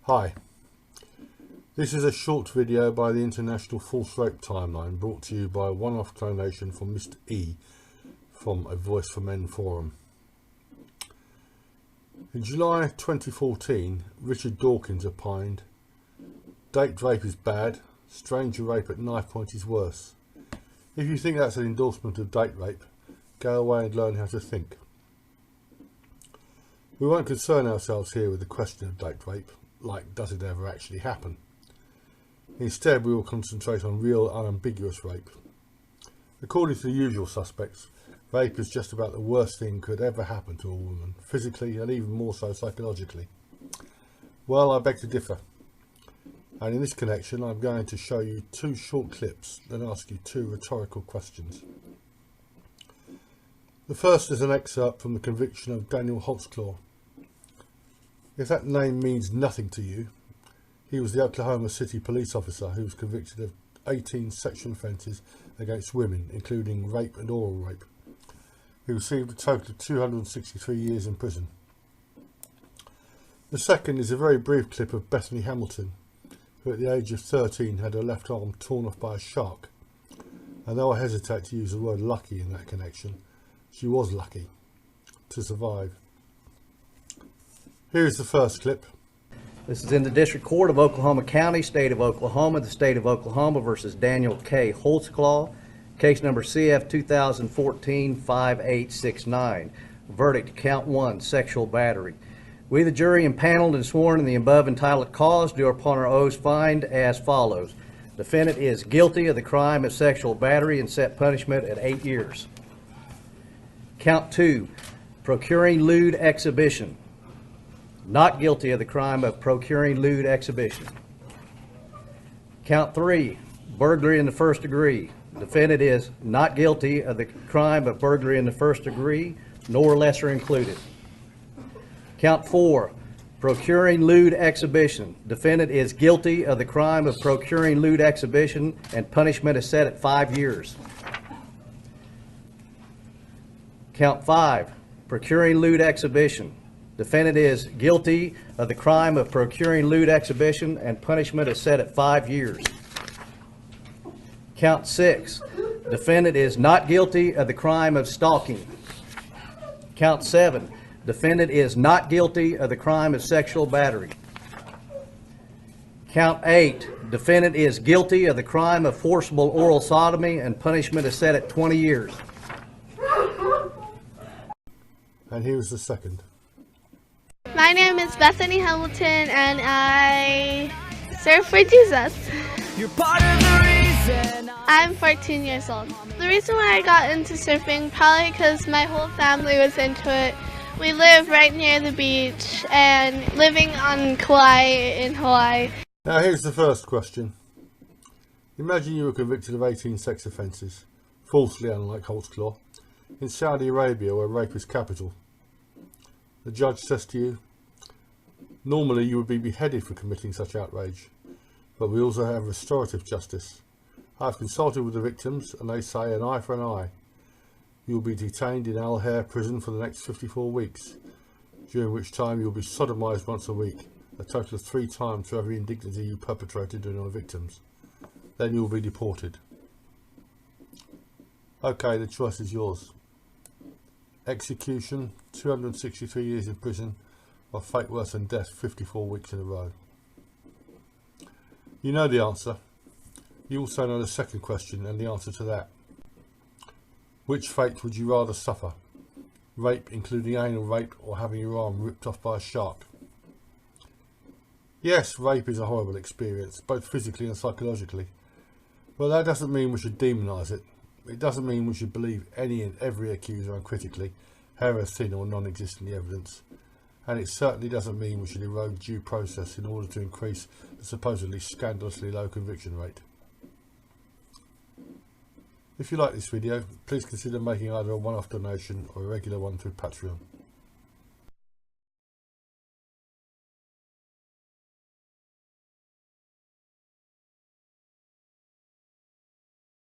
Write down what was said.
Hi, this is a short video by the International Forced Rape Timeline, brought to you by a one-off donation from Mr. E from a Voice for Men forum. In July 2014, Richard Dawkins opined, "Date rape is bad, stranger rape at knife point is worse. If you think that's an endorsement of date rape, go away and learn how to think." We won't concern ourselves here with the question of date rape, like does it ever actually happen. Instead, we will concentrate on real unambiguous rape. According to the usual suspects, rape is just about the worst thing could ever happen to a woman, physically and even more so psychologically. Well, I beg to differ. And in this connection, I'm going to show you two short clips that ask you two rhetorical questions. The first is an excerpt from the conviction of Daniel Holtzclaw. If that name means nothing to you, he was the Oklahoma City police officer who was convicted of 18 sexual offences against women, including rape and oral rape. He received a total of 263 years in prison. The second is a very brief clip of Bethany Hamilton, who at the age of 13 had her left arm torn off by a shark. And though I hesitate to use the word lucky in that connection, she was lucky to survive. Here's the first clip. This is in the District Court of Oklahoma County, State of Oklahoma, the State of Oklahoma versus Daniel K. Holtzclaw, case number CF 2014-5869. Verdict, count 1, sexual battery. We, the jury, impaneled and sworn in the above entitled cause, do upon our oaths find as follows. Defendant is guilty of the crime of sexual battery and set punishment at 8 years. Count 2, procuring lewd exhibition. Not guilty of the crime of procuring lewd exhibition. Count 3, burglary in the first degree. Defendant is not guilty of the crime of burglary in the first degree, nor lesser included. Count 4, procuring lewd exhibition. Defendant is guilty of the crime of procuring lewd exhibition, and punishment is set at 5 years. Count 5, procuring lewd exhibition. Defendant is guilty of the crime of procuring lewd exhibition, and punishment is set at 5 years. Count 6, defendant is not guilty of the crime of stalking. Count 7, defendant is not guilty of the crime of sexual battery. Count 8, defendant is guilty of the crime of forcible oral sodomy, and punishment is set at 20 years. And here's the second. My name is Bethany Hamilton, and I serve for Jesus. You're part of the reason. I'm 14 years old. The reason why I got into surfing, probably because my whole family was into it. We live right near the beach and living on Kauai in Hawaii. Now here's the first question. Imagine you were convicted of 18 sex offences, falsely unlike Holtzclaw, in Saudi Arabia where rape is capital. The judge says to you, normally you would be beheaded for committing such outrage, but we also have restorative justice. I've consulted with the victims and they say an eye for an eye. You will be detained in Al Hair prison for the next 54 weeks, during which time you will be sodomised once a week, a total of 3 times for every indignity you perpetrated on your victims. Then you will be deported. Okay, the choice is yours. Execution, 263 years in prison, or fate worse than death, 54 weeks in a row. You know the answer. You also know the second question and the answer to that. Which fate would you rather suffer? Rape, including anal rape, or having your arm ripped off by a shark? Yes, rape is a horrible experience, both physically and psychologically. But that doesn't mean we should demonise it. It doesn't mean we should believe any and every accuser uncritically, however thin or non-existent the evidence. And it certainly doesn't mean we should erode due process in order to increase the supposedly scandalously low conviction rate. If you like this video, please consider making either a one-off donation or a regular one through Patreon.